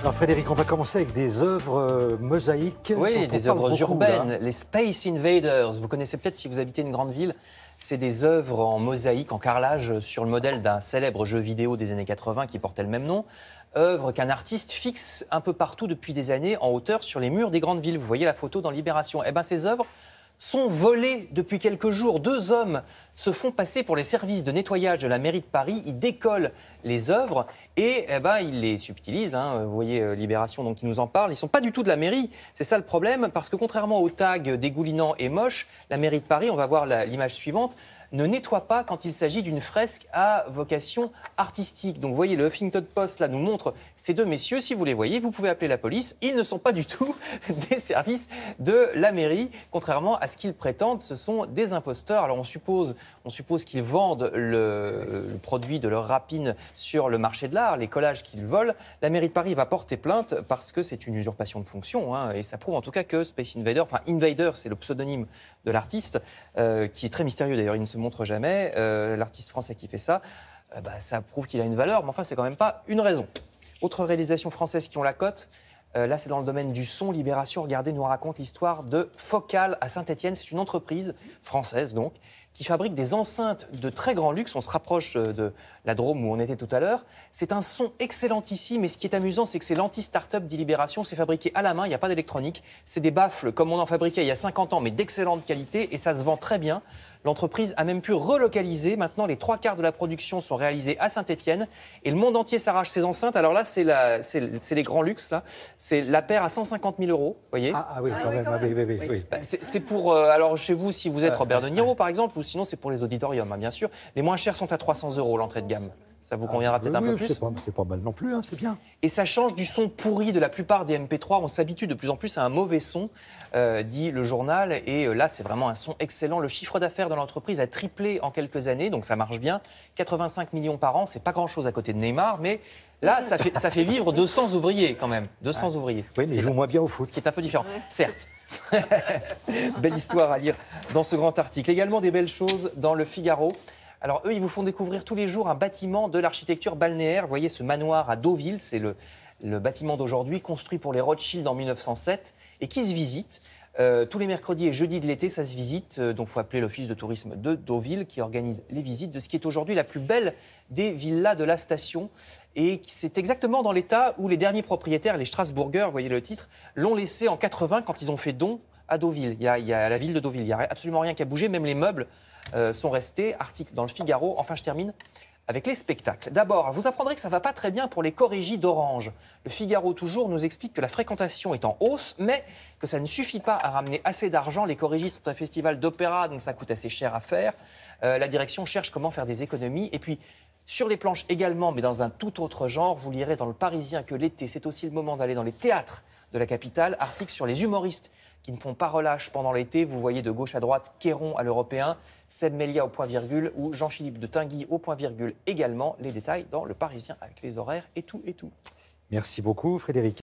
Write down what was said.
Alors Frédéric, on va commencer avec des œuvres mosaïques. Oui, des œuvres urbaines, les Space Invaders. Vous connaissez peut-être si vous habitez une grande ville. C'est des œuvres en mosaïque, en carrelage, sur le modèle d'un célèbre jeu vidéo des années 80 qui portait le même nom. Œuvre qu'un artiste fixe un peu partout depuis des années en hauteur sur les murs des grandes villes. Vous voyez la photo dans Libération. Eh bien, ces œuvres sont volées depuis quelques jours. Deux hommes se font passer pour les services de nettoyage de la mairie de Paris. Ils décollent les œuvres et ils les subtilisent. Vous voyez Libération donc, qui nous en parle. Ils ne sont pas du tout de la mairie. C'est ça le problème, parce que contrairement aux tags dégoulinants et moches, la mairie de Paris, on va voir l'image suivante, ne nettoie pas quand il s'agit d'une fresque à vocation artistique. Donc vous voyez, le Huffington Post là nous montre ces deux messieurs. Si vous les voyez, vous pouvez appeler la police. Ils ne sont pas du tout des services de la mairie, contrairement à ce qu'ils prétendent. Ce sont des imposteurs. Alors on suppose qu'ils vendent le produit de leur rapine sur le marché de l'art, les collages qu'ils volent. La mairie de Paris va porter plainte parce que c'est une usurpation de fonction, et ça prouve en tout cas que Space Invader, enfin Invader, c'est le pseudonyme de l'artiste, qui est très mystérieux d'ailleurs, il ne se montre jamais, l'artiste français qui fait ça, ça prouve qu'il a une valeur, mais enfin c'est quand même pas une raison. Autre réalisation française qui ont la cote, là c'est dans le domaine du son. Libération, regardez, nous raconte l'histoire de Focal à Saint-Étienne. C'est une entreprise française donc, qui fabrique des enceintes de très grand luxe. On se rapproche de la Drôme où on était tout à l'heure. C'est un son excellentissime, et ce qui est amusant, c'est que c'est l'anti-startup d'Libération. C'est fabriqué à la main, il n'y a pas d'électronique. C'est des baffles comme on en fabriquait il y a 50 ans, mais d'excellente qualité, et ça se vend très bien. L'entreprise a même pu relocaliser. Maintenant, les 3/4 de la production sont réalisés à Saint-Étienne, et le monde entier s'arrache ces enceintes. Alors là, c'est les grands luxes. Là. C'est la paire à 150 000 €, voyez. Oui, quand même. Oui. C'est pour, alors chez vous, si vous êtes Robert De Niro, par exemple, ou sinon c'est pour les auditoriums, bien sûr. Les moins chers sont à 300 € l'entrée de gamme. Ça vous conviendra peut-être un peu plus. C'est pas mal non plus, c'est bien. Et ça change du son pourri de la plupart des MP3. On s'habitue de plus en plus à un mauvais son, dit le journal. Et là, c'est vraiment un son excellent. Le chiffre d'affaires de l'entreprise a triplé en quelques années, donc ça marche bien. 85 millions par an, c'est pas grand-chose à côté de Neymar, mais là, ça fait vivre 200 ouvriers quand même. 200 ouvriers. Oui, mais ils jouent moins bien au foot. Ce qui est un peu différent, certes. Belle histoire à lire dans ce grand article. Également des belles choses dans le Figaro. Alors eux, ils vous font découvrir tous les jours un bâtiment de l'architecture balnéaire. Vous voyez ce manoir à Deauville, c'est le bâtiment d'aujourd'hui, construit pour les Rothschild en 1907 et qui se visite. Tous les mercredis et jeudis de l'été, ça se visite. Donc il faut appeler l'office de tourisme de Deauville qui organise les visites de ce qui est aujourd'hui la plus belle des villas de la station. Et c'est exactement dans l'état où les derniers propriétaires, les Strasbourgers, vous voyez le titre, l'ont laissé en 80 quand ils ont fait don à Deauville. Il y a la ville de Deauville, il n'y a absolument rien qui a bougé, même les meubles sont restés. Article dans le Figaro. Enfin, je termine avec les spectacles. D'abord, vous apprendrez que ça ne va pas très bien pour les chorégies d'Orange. Le Figaro, toujours, nous explique que la fréquentation est en hausse, mais que ça ne suffit pas à ramener assez d'argent. Les chorégies sont un festival d'opéra, donc ça coûte assez cher à faire. La direction cherche comment faire des économies. Et puis, sur les planches également, mais dans un tout autre genre, vous lirez dans Le Parisien que l'été, c'est aussi le moment d'aller dans les théâtres de la capitale. Article sur les humoristes qui ne font pas relâche pendant l'été. Vous voyez de gauche à droite Kéron à l'Européen, Seb Melia au point-virgule ou Jean-Philippe de Tinguy au point-virgule également. Les détails dans Le Parisien avec les horaires et tout. Merci beaucoup, Frédéric.